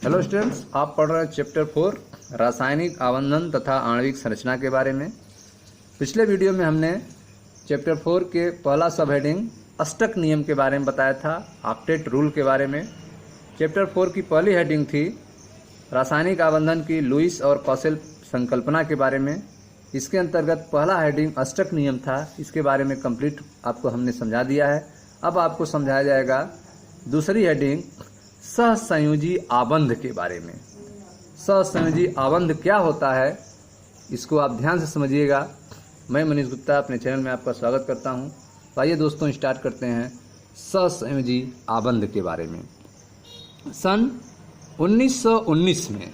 Hello students, आप पढ़ रहे हैं चैप्टर 4 रासायनिक आबंधन तथा आणविक संरचना के बारे में। पिछले वीडियो में हमने चैप्टर 4 के पहला सब हेडिंग अष्टक नियम के बारे में बताया था, ऑक्टेट रूल के बारे में। चैप्टर 4 की पहली हेडिंग थी रासायनिक आबंधन की लुईस और कौशल संकल्पना के बारे में। इसके अंतर्गत पहला हेडिंग अष्टक नियम था, इसके बारे में कंप्लीट आपको हमने समझा दिया है। अब आपको समझाया जाएगा दूसरी हेडिंग सहसंयोजी आबंध के बारे में। सहसंयोजी आबंध क्या होता है, इसको आप ध्यान से समझिएगा। मैं मनीष गुप्ता अपने चैनल में आपका स्वागत करता हूं। तो आइए दोस्तों, स्टार्ट करते हैं सहसंयोजी आबंध के बारे में। सन 1919 में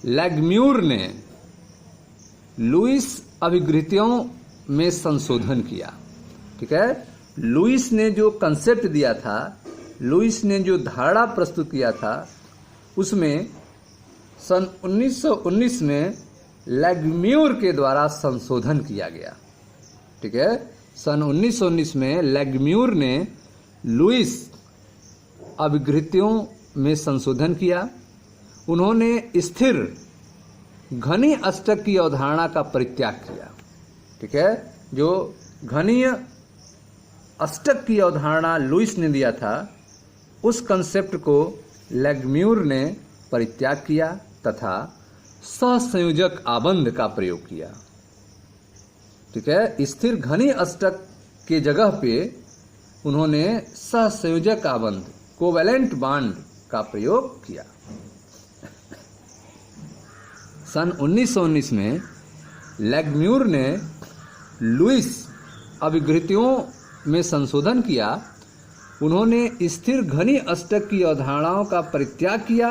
लैगम्यूर ने लुईस अभिकृतियों में संशोधन किया। ठीक है, लुईस ने जो कंसेप्ट दिया था, लुईस ने जो धारणा प्रस्तुत किया था, उसमें सन 1919 में लैगम्यूर के द्वारा संशोधन किया गया। ठीक है, सन 1919 में लैगम्यूर ने लुईस अभिकृतियों में संशोधन किया। उन्होंने स्थिर घनी अष्टक की अवधारणा का परित्याग किया। ठीक है, जो घनीय अष्टक की अवधारणा लुईस ने दिया था, उस कंसेप्ट को लैगम्यूर ने परित्याग किया तथा सहसंयोजक आबंध का प्रयोग किया। ठीक है, स्थिर घनी अष्टक के जगह पे उन्होंने सहसंयोजक आबंध कोवैलेंट बॉन्ड का प्रयोग किया। सन 1919 में लैगम्यूर ने लुईस अभिकृतियों में संशोधन किया। उन्होंने स्थिर घनी अष्टक की अवधारणाओं का परित्याग किया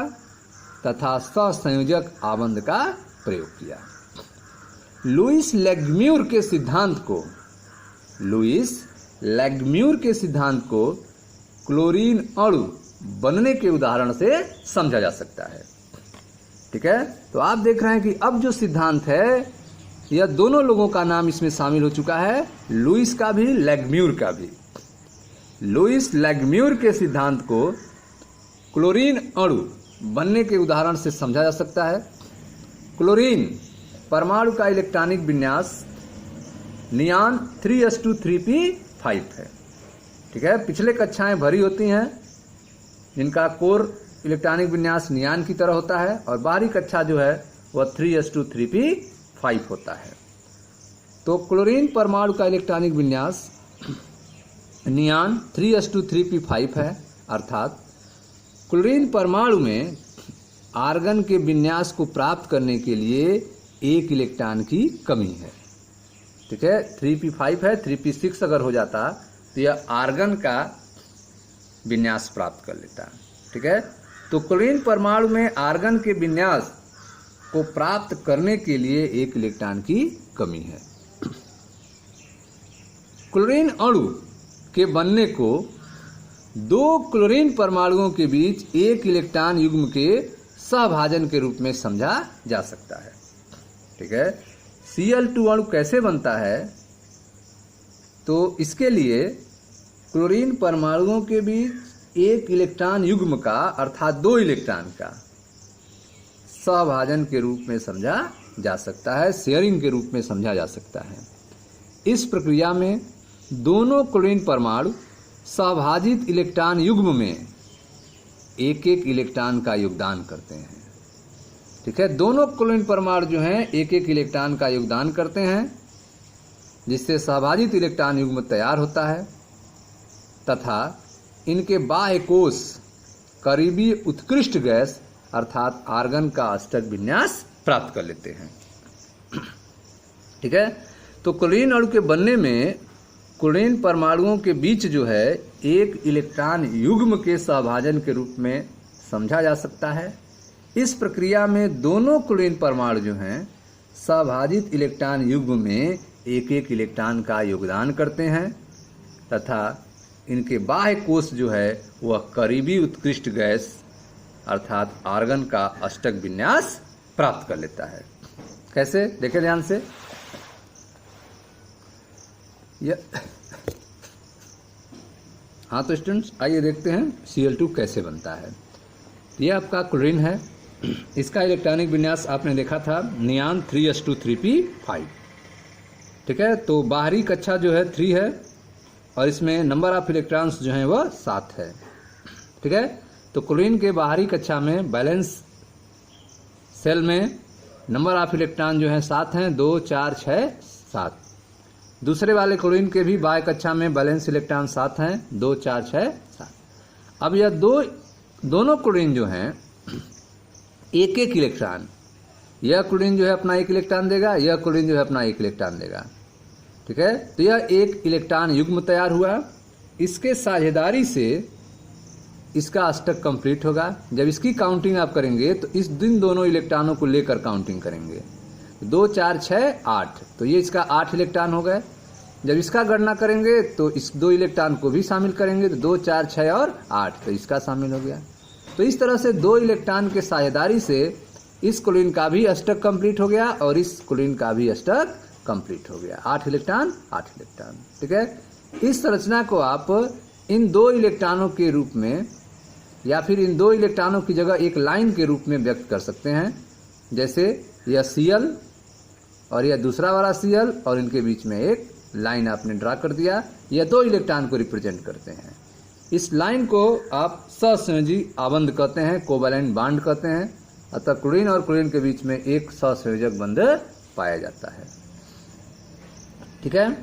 तथा सहसंयोजक आबंध का प्रयोग किया। लुईस लैगम्यूर के सिद्धांत को क्लोरीन अणु बनने के उदाहरण से समझा जा सकता है। ठीक है, तो आप देख रहे हैं कि अब जो सिद्धांत है, यह दोनों लोगों का नाम इसमें शामिल हो चुका है, लुईस का भी लैगम्यूर का भी। लुईस लैगम्यूर के सिद्धांत को क्लोरीन अणु बनने के उदाहरण से समझा जा सकता है। क्लोरीन परमाणु का इलेक्ट्रॉनिक विन्यास नियान 3s2 3p5 है। ठीक है, पिछले कक्षाएं भरी होती हैं जिनका कोर इलेक्ट्रॉनिक विन्यास नियान की तरह होता है, और बाहरी कक्षा जो है वह 3s2 3p5 होता है। तो क्लोरीन परमाणु का इलेक्ट्रॉनिक विन्यास नियान 3s2 3p5 है, अर्थात क्लोरीन परमाणु में आर्गन के विन्यास को प्राप्त करने के लिए एक इलेक्ट्रॉन की कमी है। ठीक है, 3p5 है, 3p6 अगर हो जाता तो यह आर्गन का विन्यास प्राप्त कर लेता। ठीक है, तो क्लोरीन परमाणु में आर्गन के विन्यास को प्राप्त करने के लिए एक इलेक्ट्रॉन की कमी है। क्लोरीन अणु के बनने को दो क्लोरीन परमाणुओं के बीच एक इलेक्ट्रॉन युग्म के सहभाजन के रूप में समझा जा सकता है। ठीक है, Cl2 अणु कैसे बनता है, तो इसके लिए क्लोरीन परमाणुओं के बीच एक इलेक्ट्रॉन युग्म का, अर्थात दो इलेक्ट्रॉन का सहभाजन के रूप में समझा जा सकता है, शेयरिंग के रूप में समझा जा सकता है। इस प्रक्रिया में दोनों क्लोरीन परमाणु सहभाजित इलेक्ट्रॉन युग्म में एक एक इलेक्ट्रॉन का योगदान करते हैं। ठीक है, दोनों क्लोरीन परमाणु जो हैं एक एक इलेक्ट्रॉन का योगदान करते हैं, जिससे सहभाजित इलेक्ट्रॉन युग्म तैयार होता है तथा इनके बाह्य कोश करीबी उत्कृष्ट गैस अर्थात आर्गन का अष्टक विन्यास प्राप्त कर लेते हैं। ठीक है, तो क्लोरीन अणु के बनने में क्लोरीन परमाणुओं के बीच जो है एक इलेक्ट्रॉन युग्म के सहभाजन के रूप में समझा जा सकता है। इस प्रक्रिया में दोनों क्लोरीन परमाणु जो हैं सहभाजित इलेक्ट्रॉन युग्म में एक एक इलेक्ट्रॉन का योगदान करते हैं तथा इनके बाह्य कोश जो है वह करीबी उत्कृष्ट गैस अर्थात आर्गन का अष्टक विन्यास प्राप्त कर लेता है। कैसे, देखें ध्यान से। हाँ तो स्टूडेंट्स, आइए देखते हैं Cl2 कैसे बनता है। यह आपका क्लोरीन है। इसका इलेक्ट्रॉनिक विन्यास आपने देखा था नियान 3s2 3p5। ठीक है, तो बाहरी कक्षा जो है 3 है और इसमें नंबर ऑफ इलेक्ट्रॉन्स जो हैं वह 7 है। ठीक है, तो क्लोरीन के बाहरी कक्षा में बैलेंस सेल में नंबर ऑफ इलेक्ट्रॉन जो हैं 7 हैं, 2 4 6 7। दूसरे वाले क्लोरीन के भी बाह्य कक्षा में बैलेंस इलेक्ट्रॉन 7 हैं, 2 4 6 7। अब यह दोनों क्लोरीन जो हैं एक एक इलेक्ट्रॉन, यह क्लोरीन जो है अपना 1 इलेक्ट्रॉन देगा, यह क्लोरीन जो है अपना 1 इलेक्ट्रॉन देगा। ठीक है, तो यह एक इलेक्ट्रॉन युग्म तैयार हुआ। इसके साझेदारी से इसका अष्टक कंप्लीट होगा। जब इसकी काउंटिंग आप करेंगे तो इस दोनों इलेक्ट्रॉनों को लेकर काउंटिंग करेंगे। 2 4 6 8, तो ये इसका 8 इलेक्ट्रॉन हो गए। जब इसका गणना करेंगे तो इस 2 इलेक्ट्रॉन को भी शामिल करेंगे, तो 2 4 6 और 8, तो इसका शामिल हो गया। तो इस तरह से 2 इलेक्ट्रॉन के साझेदारी से इस क्लोरीन का भी अष्टक कंप्लीट हो गया और इस क्लोरीन का भी अष्टक कंप्लीट हो गया। 8 इलेक्ट्रॉन 8 इलेक्ट्रॉन। ठीक है, इस संरचना को आप इन 2 इलेक्ट्रॉनों के रूप में या फिर इन 2 इलेक्ट्रॉनों की जगह एक लाइन के रूप में व्यक्त कर सकते हैं। जैसे यह Cl और यह दूसरा वाला Cl और इनके बीच में एक लाइन आपने ड्रा कर दिया, यह 2 इलेक्ट्रॉन को रिप्रेजेंट करते हैं। इस लाइन को आप सहसंयोजी आबंध कहते हैं, कोवैलेंट बॉन्ड कहते हैं। अतः क्लोरीन और क्लोरीन के बीच में एक सहसंयोजक बंध पाया जाता है। ठीक है,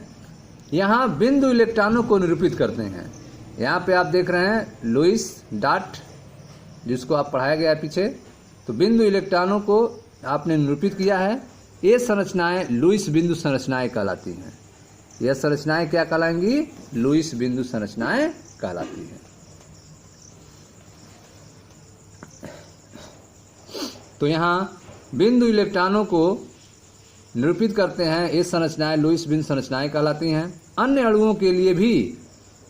यहाँ बिंदु इलेक्ट्रॉनों को निरूपित करते हैं। यहाँ पे आप देख रहे हैं लुईस डॉट, जिसको आप पढ़ाया गया है पीछे। तो बिंदु इलेक्ट्रॉनों को आपने निरूपित किया है। ये संरचनाएं लुईस बिंदु संरचनाएं कहलाती हैं। यह संरचनाएं क्या कहलाएंगी? लुईस बिंदु संरचनाएं कहलाती हैं। तो यहाँ बिंदु इलेक्ट्रॉनों को निरूपित करते हैं। ये संरचनाएं लुईस बिंदु संरचनाएं कहलाती हैं। अन्य अणुओं के लिए भी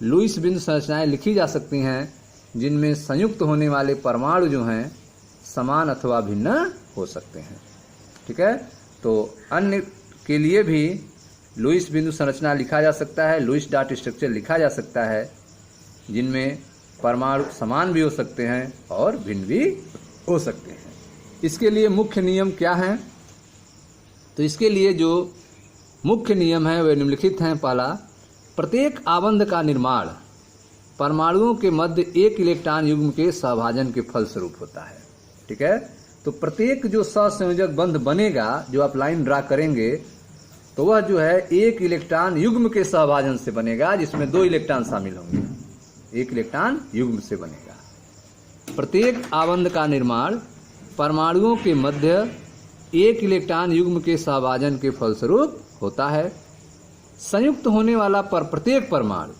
लुईस बिंदु संरचनाएं लिखी जा सकती हैं, जिनमें संयुक्त होने वाले परमाणु जो हैं समान अथवा भिन्न हो सकते हैं। ठीक है, तो अन्य के लिए भी लुईस बिंदु संरचना लिखा जा सकता है, लुईस डॉट स्ट्रक्चर लिखा जा सकता है, जिनमें परमाणु समान भी हो सकते हैं और भिन्न भी हो सकते हैं। इसके लिए मुख्य नियम क्या हैं? तो इसके लिए जो मुख्य नियम है वे निम्नलिखित हैं। पहला, प्रत्येक आबंध का निर्माण परमाणुओं के मध्य एक इलेक्ट्रॉन युग्म के सहभाजन के फलस्वरूप होता है। ठीक है, तो प्रत्येक जो सहसंयोजक बंध बनेगा, जो आप लाइन ड्रा करेंगे, तो वह जो है एक इलेक्ट्रॉन युग्म के सहभाजन से बनेगा, जिसमें 2 इलेक्ट्रॉन शामिल होंगे। एक इलेक्ट्रॉन युग्म से बनेगा। प्रत्येक आबंध का निर्माण परमाणुओं के मध्य एक इलेक्ट्रॉन युग्म के सहभाजन के फलस्वरूप होता है। संयुक्त होने वाला प्रत्येक परमाणु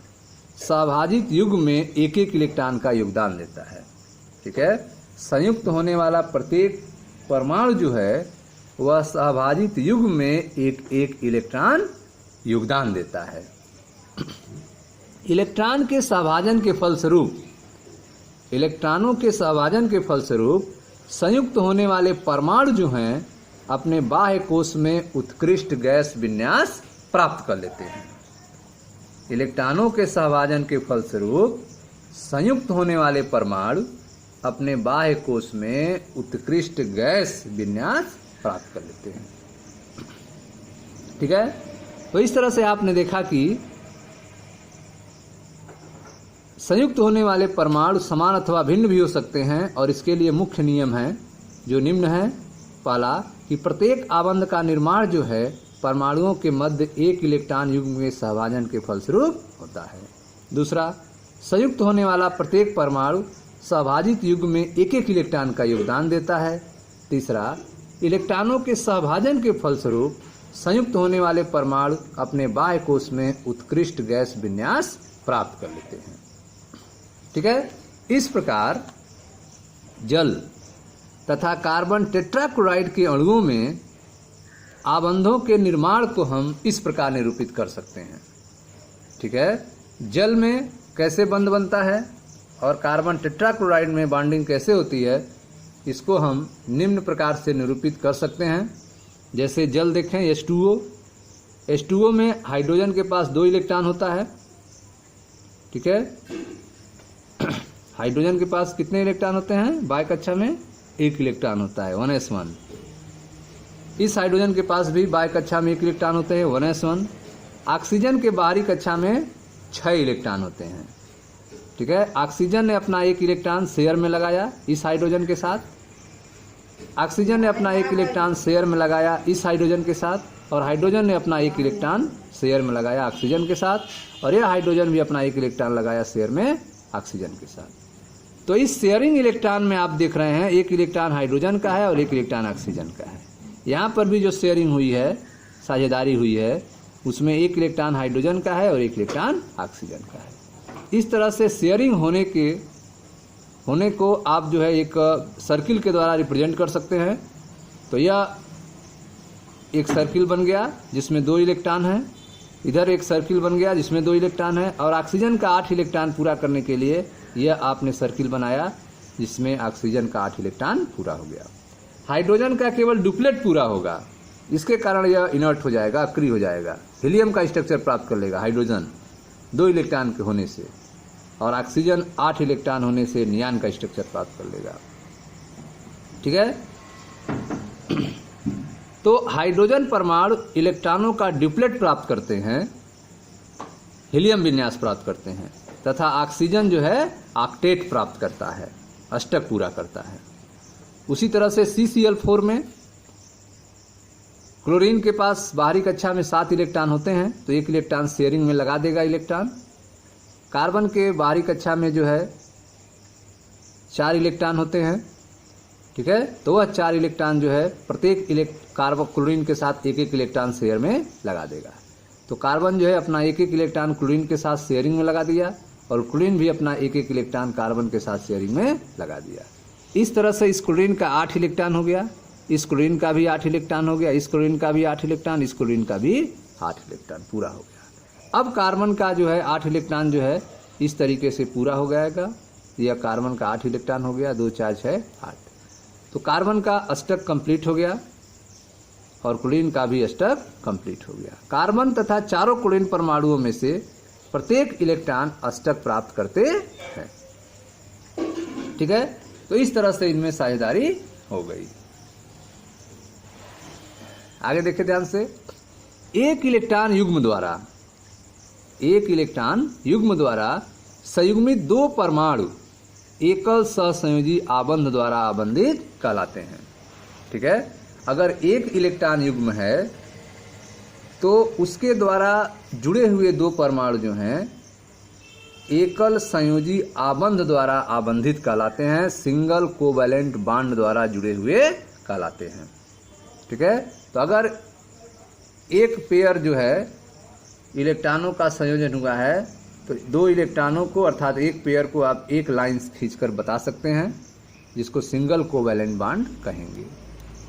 सहभाजित युग्म में एक एक इलेक्ट्रॉन का योगदान देता है। ठीक है, संयुक्त होने वाला प्रत्येक परमाणु जो है वह सहभाजित युग्म में एक एक इलेक्ट्रॉन योगदान देता है। इलेक्ट्रॉन के सहभाजन के फलस्वरूप, इलेक्ट्रॉनों के सहभाजन के फलस्वरूप संयुक्त होने वाले परमाणु जो हैं अपने बाह्य कोश में उत्कृष्ट गैस विन्यास प्राप्त कर लेते हैं। इलेक्ट्रॉनों के सहभाजन के फलस्वरूप संयुक्त होने वाले परमाणु अपने बाह्य कोश में उत्कृष्ट गैस विन्यास प्राप्त कर लेते हैं। ठीक है, तो इस तरह से आपने देखा कि संयुक्त होने वाले परमाणु समान अथवा भिन्न भी हो सकते हैं और इसके लिए मुख्य नियम है जो निम्न है। पहला, कि प्रत्येक आबंध का निर्माण जो है परमाणुओं के मध्य एक इलेक्ट्रॉन युग्म में सहभाजन के फलस्वरूप होता है। दूसरा, संयुक्त होने वाला प्रत्येक परमाणु सहभाजित युग्म में एक एक इलेक्ट्रॉन का योगदान देता है। तीसरा, इलेक्ट्रॉनों के सहभाजन के फलस्वरूप संयुक्त होने वाले परमाणु अपने बाह्य कोश में उत्कृष्ट गैस विन्यास प्राप्त कर लेते हैं। ठीक है, इस प्रकार जल तथा कार्बन टेट्राक्लोराइड के अणुओं में आबंधों के निर्माण को हम इस प्रकार निरूपित कर सकते हैं। ठीक है, जल में कैसे बंध बनता है और कार्बन टेट्राक्लोराइड में बॉन्डिंग कैसे होती है, इसको हम निम्न प्रकार से निरूपित कर सकते हैं। जैसे जल देखें, H2O, H2O में हाइड्रोजन के पास 2 इलेक्ट्रॉन होता है। ठीक है, हाइड्रोजन के पास कितने इलेक्ट्रॉन होते हैं बाह्य कक्षा में? 1 इलेक्ट्रॉन होता है, 1s1। इस हाइड्रोजन के पास भी बाह्य कक्षा में 1 इलेक्ट्रॉन होते हैं, 1s1। ऑक्सीजन के बाहरी कक्षा में 6 इलेक्ट्रॉन होते हैं। ठीक है, ऑक्सीजन ने अपना 1 इलेक्ट्रॉन शेयर में लगाया इस हाइड्रोजन के साथ, ऑक्सीजन ने अपना 1 इलेक्ट्रॉन शेयर में लगाया इस हाइड्रोजन के साथ, और हाइड्रोजन ने अपना 1 इलेक्ट्रॉन शेयर में लगाया ऑक्सीजन के साथ, और यह हाइड्रोजन भी अपना 1 इलेक्ट्रॉन लगाया शेयर में ऑक्सीजन के साथ। तो इस शेयरिंग इलेक्ट्रॉन में आप देख रहे हैं 1 इलेक्ट्रॉन हाइड्रोजन का है और 1 इलेक्ट्रॉन ऑक्सीजन का है। यहाँ पर भी जो शेयरिंग हुई है, साझेदारी हुई है, उसमें 1 इलेक्ट्रॉन हाइड्रोजन का है और 1 इलेक्ट्रॉन ऑक्सीजन का है। इस तरह से शेयरिंग होने को आप जो है एक सर्किल के द्वारा रिप्रेजेंट कर सकते हैं। तो यह एक सर्किल बन गया जिसमें 2 इलेक्ट्रॉन हैं, इधर एक सर्किल बन गया जिसमें 2 इलेक्ट्रॉन है, और ऑक्सीजन का 8 इलेक्ट्रॉन पूरा करने के लिए यह आपने सर्किल बनाया जिसमें ऑक्सीजन का 8 इलेक्ट्रॉन पूरा हो गया। हाइड्रोजन का केवल डुप्लेट पूरा होगा, इसके कारण यह इनर्ट हो जाएगा, अक्रिय हो जाएगा, हीलियम का स्ट्रक्चर प्राप्त कर लेगा हाइड्रोजन 2 इलेक्ट्रॉन के होने से, और ऑक्सीजन 8 इलेक्ट्रॉन होने से नियान का स्ट्रक्चर प्राप्त कर लेगा। ठीक है, तो हाइड्रोजन परमाणु इलेक्ट्रॉनों का ड्यूप्लेट प्राप्त करते हैं, हीलियम विन्यास प्राप्त करते हैं, तथा ऑक्सीजन जो है ऑक्टेट प्राप्त करता है, अष्टक पूरा करता है। उसी तरह से CCl4 में क्लोरीन के पास बाहरी कक्षा में 7 इलेक्ट्रॉन होते हैं, तो 1 इलेक्ट्रॉन शेयरिंग में लगा देगा इलेक्ट्रॉन। कार्बन के बाहरी कक्षा में जो है 4 इलेक्ट्रॉन होते हैं। ठीक है, तो वह 4 इलेक्ट्रॉन जो है प्रत्येक कार्बन क्लोरीन के साथ 1-1 इलेक्ट्रॉन शेयर में लगा देगा। तो कार्बन जो है अपना 1-1 इलेक्ट्रॉन क्लोरीन के साथ शेयरिंग में लगा दिया, और क्लोरीन भी अपना 1-1 इलेक्ट्रॉन कार्बन के साथ शेयरिंग में लगा दिया। इस तरह से इस क्लोरीन का 8 इलेक्ट्रॉन हो गया, इस क्लोरीन का भी 8 इलेक्ट्रॉन हो गया, इस क्लोरीन का भी 8 इलेक्ट्रॉन, इस क्लोरीन का भी 8 इलेक्ट्रॉन पूरा हो गया। अब कार्बन का जो है 8 इलेक्ट्रॉन जो है इस तरीके से पूरा हो जाएगा। यह कार्बन का 8 इलेक्ट्रॉन हो गया, 2 4 6 8। तो कार्बन का अष्टक कंप्लीट हो गया और क्लोरीन का भी अष्टक कंप्लीट हो गया। कार्बन तथा चारों क्लोरीन परमाणुओं में से प्रत्येक इलेक्ट्रॉन अष्टक प्राप्त करते हैं। ठीक है, तो इस तरह से इनमें साझेदारी हो गई। आगे देखिए ध्यान से, एक इलेक्ट्रॉन युग्म द्वारा संयुग्मित 2 परमाणु एकल सहसंयोजी आबंध द्वारा आबंधित कहलाते हैं। ठीक है, अगर एक इलेक्ट्रॉन युग्म है तो उसके द्वारा जुड़े हुए 2 परमाणु जो हैं एकल संयोजी आबंध द्वारा आबंधित कहलाते हैं, सिंगल कोवैलेंट बॉन्ड द्वारा जुड़े हुए कहलाते हैं। ठीक है, तो अगर एक पेयर जो है इलेक्ट्रॉनों का संयोजन हुआ है तो 2 इलेक्ट्रॉनों को अर्थात एक पेयर को आप एक लाइन खींचकर बता सकते हैं, जिसको सिंगल कोवैलेंट बॉन्ड कहेंगे।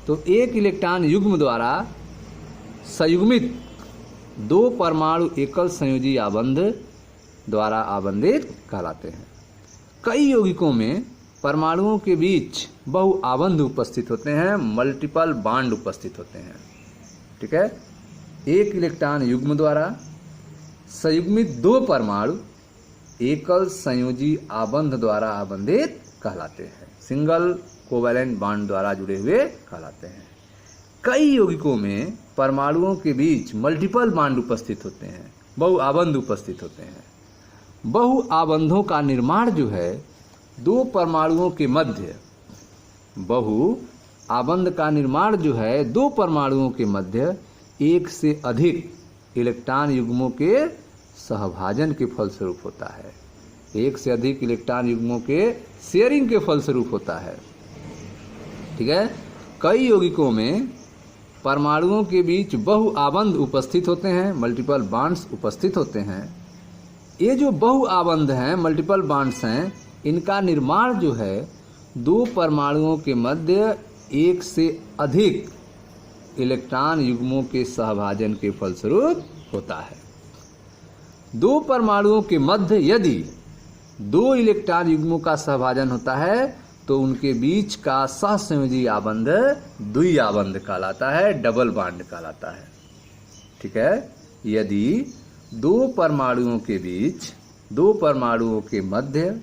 तो एक इलेक्ट्रॉन युग्म द्वारा संयुग्मित 2 परमाणु एकल संयोजी आबंध द्वारा आबंधित कहलाते हैं। कई यौगिकों में परमाणुओं के बीच बहु आबंध उपस्थित होते हैं, मल्टीपल बॉन्ड उपस्थित होते हैं। ठीक है, एक इलेक्ट्रॉन युग्म द्वारा संयुग्मित 2 परमाणु एकल संयोजी आबंध द्वारा आबंधित कहलाते हैं, सिंगल कोवैलेंट बॉन्ड द्वारा जुड़े हुए कहलाते हैं। कई यौगिकों में परमाणुओं के बीच मल्टीपल बॉन्ड उपस्थित होते हैं, बहु आबंध उपस्थित होते हैं। बहु आबंधों का निर्माण जो है 2 परमाणुओं के मध्य, बहु आबंध का निर्माण जो है 2 परमाणुओं के मध्य 1 से अधिक इलेक्ट्रॉन युग्मों के सहभाजन के फलस्वरूप होता है। 1 से अधिक इलेक्ट्रॉन युग्मों के शेयरिंग के फलस्वरूप होता है। ठीक है, कई यौगिकों में परमाणुओं के बीच बहु आबंध उपस्थित होते हैं, मल्टीपल बॉन्ड्स उपस्थित होते हैं। ये जो बहु आबंध हैं, मल्टीपल बॉन्ड्स हैं, इनका निर्माण जो है 2 परमाणुओं के मध्य 1 से अधिक इलेक्ट्रॉन युग्मों के सहभाजन के फलस्वरूप होता है। 2 परमाणुओं के मध्य यदि 2 इलेक्ट्रॉन युग्मों का सहभाजन होता है तो उनके बीच का सहसंयोजी आबंध द्वि आबंध कहलाता है, डबल बॉन्ड कहलाता है। ठीक है, यदि 2 परमाणुओं के बीच, 2 परमाणुओं के मध्य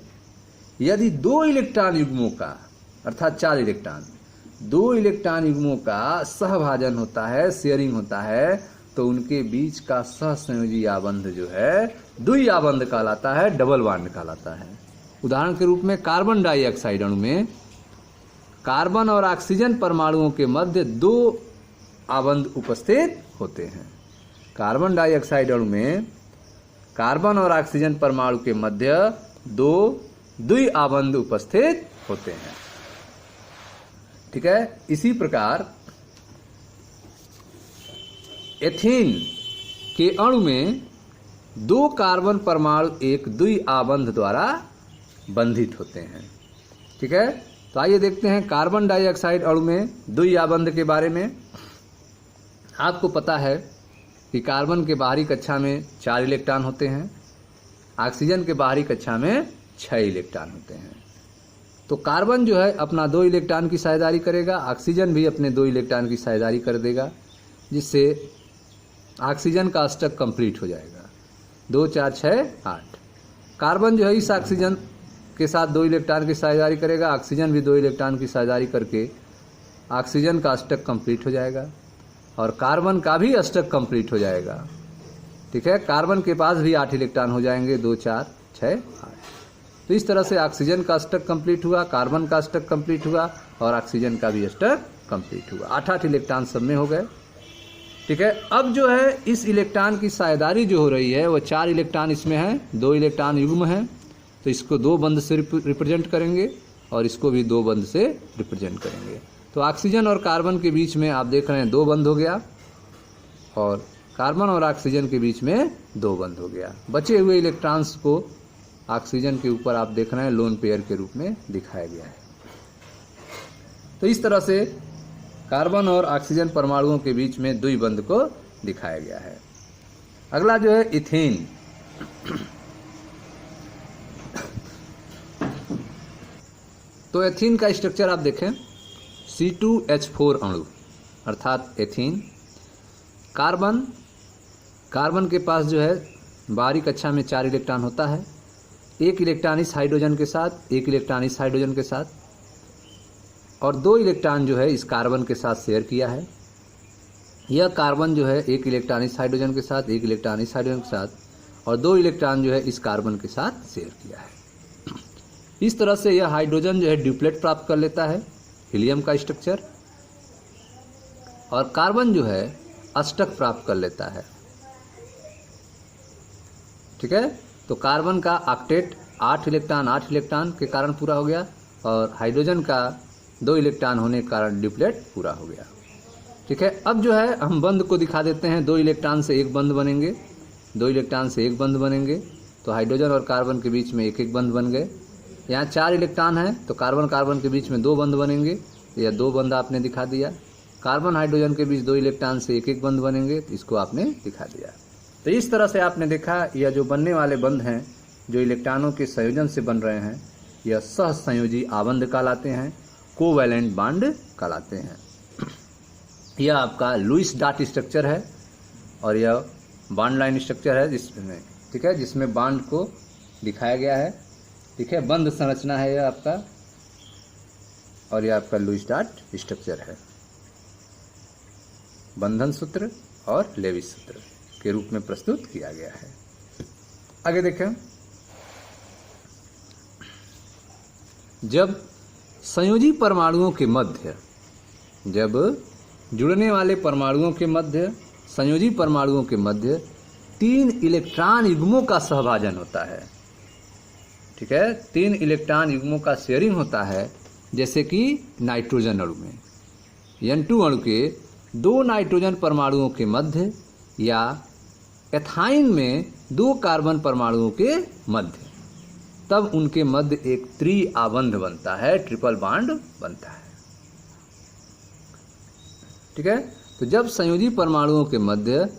यदि 2 इलेक्ट्रॉन युग्मों का अर्थात 4 इलेक्ट्रॉन 2 इलेक्ट्रॉन युग्मों का सहभाजन होता है, शेयरिंग होता है, तो उनके बीच का सहसंयोजी आबंध जो है द्वि आबंध कहलाता है, डबल बॉन्ड कहलाता है। उदाहरण के रूप में कार्बन डाइऑक्साइड अणु में कार्बन और ऑक्सीजन परमाणुओं के मध्य 2 आबंध उपस्थित होते हैं। कार्बन डाइऑक्साइड अणु में कार्बन और ऑक्सीजन परमाणु के मध्य 2 द्वि आबंध उपस्थित होते हैं। ठीक है। इसी प्रकार एथीन के अणु में 2 कार्बन परमाणु एक द्वि आबंध द्वारा बंधित होते हैं। ठीक है। तो आइए देखते हैं कार्बन डाइऑक्साइड अणु में द्वि आबंध के बारे में। आपको पता है कि कार्बन के बाहरी कक्षा में 4 इलेक्ट्रॉन होते हैं, ऑक्सीजन के बाहरी कक्षा में 6 इलेक्ट्रॉन होते हैं। तो कार्बन जो है अपना 2 इलेक्ट्रॉन की साझेदारी करेगा, ऑक्सीजन भी अपने 2 इलेक्ट्रॉन की साझेदारी कर देगा, जिससे ऑक्सीजन का अष्टक कंप्लीट हो जाएगा। 2 4 6 8। कार्बन जो है इस ऑक्सीजन के साथ 2 इलेक्ट्रॉन की साझेदारी करेगा, ऑक्सीजन भी 2 इलेक्ट्रॉन की साझेदारी करके ऑक्सीजन का अष्टक कंप्लीट हो जाएगा और कार्बन का भी अष्टक कंप्लीट हो जाएगा। ठीक है। कार्बन के पास भी 8 इलेक्ट्रॉन हो जाएंगे, 2 4 6 8। तो इस तरह से ऑक्सीजन का अष्टक कंप्लीट हुआ, कार्बन का अष्टक कंप्लीट हुआ और ऑक्सीजन का भी अष्टक कंप्लीट हुआ। 8 इलेक्ट्रॉन सब में हो गए। ठीक है। अब जो है इस इलेक्ट्रॉन की साझेदारी जो हो रही है वो 4 इलेक्ट्रॉन इसमें है, 2 इलेक्ट्रॉन युग्म है, तो इसको 2 बंध से रिप्रेजेंट करेंगे और इसको भी 2 बंध से रिप्रेजेंट करेंगे। तो ऑक्सीजन और कार्बन के बीच में आप देख रहे हैं 2 बंध हो गया और कार्बन और ऑक्सीजन के बीच में 2 बंध हो गया। बचे हुए इलेक्ट्रॉन्स को ऑक्सीजन के ऊपर आप देख रहे हैं लोन पेयर के रूप में दिखाया गया है। तो इस तरह से कार्बन और ऑक्सीजन परमाणुओं के बीच में द्विबंध को दिखाया गया है। अगला जो है इथेन। तो एथीन का स्ट्रक्चर आप देखें, C2H4 अणु अर्थात एथीन। कार्बन के पास जो है बाहरी कक्षा में 4 इलेक्ट्रॉन होता है, 1 इलेक्ट्रॉन इस हाइड्रोजन के साथ, 1 इलेक्ट्रॉन इस हाइड्रोजन के साथ और 2 इलेक्ट्रॉन जो है इस कार्बन के साथ शेयर किया है। यह कार्बन जो है 1 इलेक्ट्रॉन इस हाइड्रोजन के साथ, 1 इलेक्ट्रॉन इस हाइड्रोजन के साथ और 2 इलेक्ट्रॉन जो है इस कार्बन के साथ शेयर किया है। इस तरह से यह हाइड्रोजन जो है ड्यूप्लेट प्राप्त कर लेता है, हीलियम का स्ट्रक्चर, और कार्बन जो है अष्टक प्राप्त कर लेता है। ठीक है। तो कार्बन का ऑक्टेट 8 इलेक्ट्रॉन के कारण पूरा हो गया और हाइड्रोजन का 2 इलेक्ट्रॉन होने के कारण ड्यूप्लेट पूरा हो गया। ठीक है। अब जो है हम बंध को दिखा देते हैं। 2 इलेक्ट्रॉन से एक बंध बनेंगे, 2 इलेक्ट्रॉन से एक बंध बनेंगे, तो हाइड्रोजन और कार्बन के बीच में एक एक बंध बन गए। यहाँ 4 इलेक्ट्रॉन है तो कार्बन के बीच में 2 बंध बनेंगे, या 2 बंध आपने दिखा दिया। कार्बन हाइड्रोजन के बीच 2 इलेक्ट्रॉन से एक एक बंध बनेंगे, तो इसको आपने दिखा दिया। तो इस तरह से आपने देखा यह जो बनने वाले बंध हैं जो इलेक्ट्रॉनों के संयोजन से बन रहे हैं, यह सहसंयोजी आबंध कहलाते हैं, कोवैलेंट बॉन्ड कहलाते हैं। यह आपका लुईस डॉट स्ट्रक्चर है और यह बॉन्ड लाइन स्ट्रक्चर है जिसमें, ठीक है, जिसमें बॉन्ड को दिखाया गया है। ठीक है। बंध संरचना है यह आपका, और यह आपका लुईस डॉट स्ट्रक्चर है। बंधन सूत्र और लेविस सूत्र के रूप में प्रस्तुत किया गया है। आगे देखें, जब संयोजी परमाणुओं के मध्य, जब जुड़ने वाले परमाणुओं के मध्य, संयोजी परमाणुओं के मध्य 3 इलेक्ट्रॉन युग्मों का सहभाजन होता है। ठीक है। 3 इलेक्ट्रॉन युग्मों का शेयरिंग होता है, जैसे कि नाइट्रोजन अणु में N2 अणु के 2 नाइट्रोजन परमाणुओं के मध्य, या एथाइन में 2 कार्बन परमाणुओं के मध्य, तब उनके मध्य एक त्रिआबंध बनता है, ट्रिपल बॉन्ड बनता है। ठीक है। तो जब संयोजी परमाणुओं के मध्य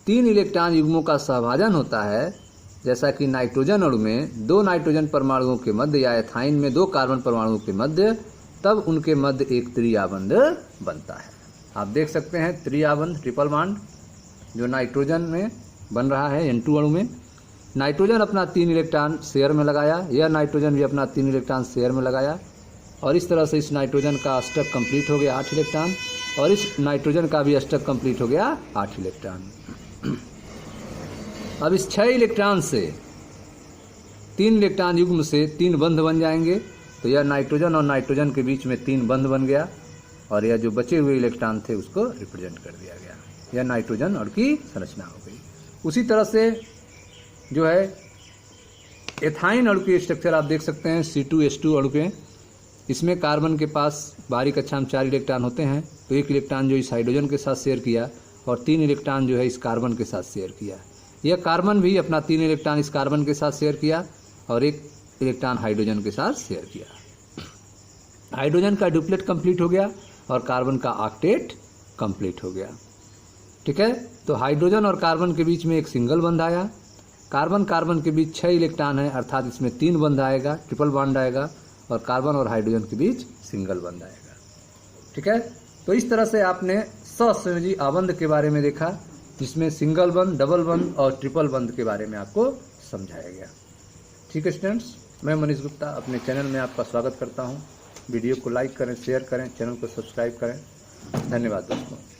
3 इलेक्ट्रॉन युग्मों का सहभाजन होता है, जैसा कि नाइट्रोजन अणु में 2 नाइट्रोजन परमाणुओं के मध्य या एथाइन में 2 कार्बन परमाणुओं के मध्य, तब उनके मध्य एक त्रिआबंध बनता है। आप देख सकते हैं त्रिआबंध, ट्रिपल बॉन्ड जो नाइट्रोजन में बन रहा है N2 अणु में, नाइट्रोजन अपना 3 इलेक्ट्रॉन शेयर में लगाया, यह नाइट्रोजन भी अपना 3 इलेक्ट्रॉन शेयर में लगाया, और इस तरह से इस नाइट्रोजन का अष्टक कंप्लीट हो गया 8 इलेक्ट्रॉन, और इस नाइट्रोजन का भी अष्टक कंप्लीट हो गया 8 इलेक्ट्रॉन। अब इस 6 इलेक्ट्रॉन से 3 इलेक्ट्रॉन युग्म से 3 बंध बन जाएंगे, तो यह नाइट्रोजन और नाइट्रोजन के बीच में 3 बंध बन गया, और यह जो बचे हुए इलेक्ट्रॉन थे उसको रिप्रेजेंट कर दिया गया। यह नाइट्रोजन अणु की संरचना हो गई। उसी तरह से जो है एथाइन अणु की स्ट्रक्चर आप देख सकते हैं C2H2 अणु के। इसमें कार्बन के पास बाहरी कक्षा में 4 इलेक्ट्रॉन होते हैं, तो 1 इलेक्ट्रॉन जो इस हाइड्रोजन के साथ शेयर किया और 3 इलेक्ट्रॉन जो है इस कार्बन के साथ शेयर किया। यह कार्बन भी अपना 3 इलेक्ट्रॉन इस कार्बन के साथ शेयर किया और 1 इलेक्ट्रॉन हाइड्रोजन के साथ शेयर किया। हाइड्रोजन का डुप्लेट कंप्लीट हो गया और कार्बन का ऑक्टेट कंप्लीट हो गया। ठीक है, तो हाइड्रोजन और कार्बन के बीच में एक सिंगल बंध आया। कार्बन कार्बन के बीच 6 इलेक्ट्रॉन है, अर्थात इसमें 3 बंध आएगा, ट्रिपल बॉन्ड आएगा, और कार्बन और हाइड्रोजन के बीच सिंगल बंध आएगा। ठीक है, तो इस तरह से आपने सहसंयोजी आबंध के बारे में देखा, जिसमें सिंगल बंध, डबल बंध और ट्रिपल बंध के बारे में आपको समझाया गया। ठीक है स्टूडेंट्स, मैं मनीष गुप्ता अपने चैनल में आपका स्वागत करता हूँ। वीडियो को लाइक करें, शेयर करें, चैनल को सब्सक्राइब करें। धन्यवाद दोस्तों।